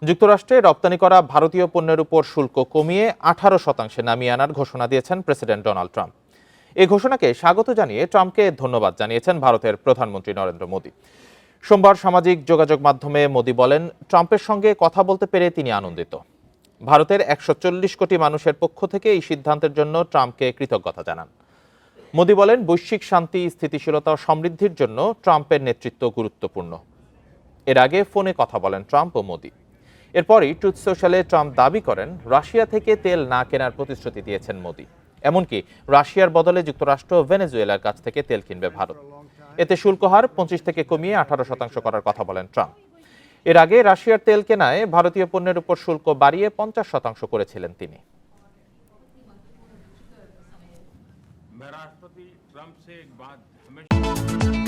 যুক্তরাষ্ট্রে রপ্তানি করা ভারতীয় পণ্যের উপর শুল্ক কমিয়ে 18% নামিয়ে আনার ঘোষণা দিয়েছেন প্রেসিডেন্ট ডোনাল্ড ট্রাম্প। এই ঘোষণাকে স্বাগত জানিয়ে ট্রাম্পকে ধন্যবাদ জানিয়েছেন ভারতের প্রধানমন্ত্রী নরেন্দ্র মোদী। সোমবার সামাজিক যোগাযোগ মাধ্যমে মোদী বলেন, ট্রাম্পের সঙ্গে কথা বলতে পেরে তিনি আনন্দিত। ভারতের 140 কোটি মানুষের পক্ষ থেকে এই সিদ্ধান্তের জন্য ট্রাম্পকে কৃতজ্ঞতা জানান। মোদী বলেন, বৈশ্বিক শান্তি, স্থিতিশীলতা ও সমৃদ্ধির জন্য ট্রাম্পের নেতৃত্ব গুরুত্বপূর্ণ। এর আগে ফোনে কথা বলেন ট্রাম্প ও মোদী। এরপরই ট্রুথ সোশ্যালে ট্রাম্প দাবি করেন, রাশিয়া থেকে তেল না কেনার প্রতিশ্রুতি দিয়েছেন মোদী। এমনকি রাশিয়ার বদলে যুক্তরাষ্ট্র ভেনেজুয়েলার কাছ থেকে তেল কিনবে ভারত। এতে শুল্ক হার 25 থেকে কমিয়ে 18% করার কথা বলেন ট্রাম্প। এর আগে রাশিয়ার তেল কেনায় ভারতীয় পণ্যের উপর শুল্ক বাড়িয়ে 50% করেছিলেন তিনি। मैं राष्ट्रपति ट्रंप से एक बात हमेशा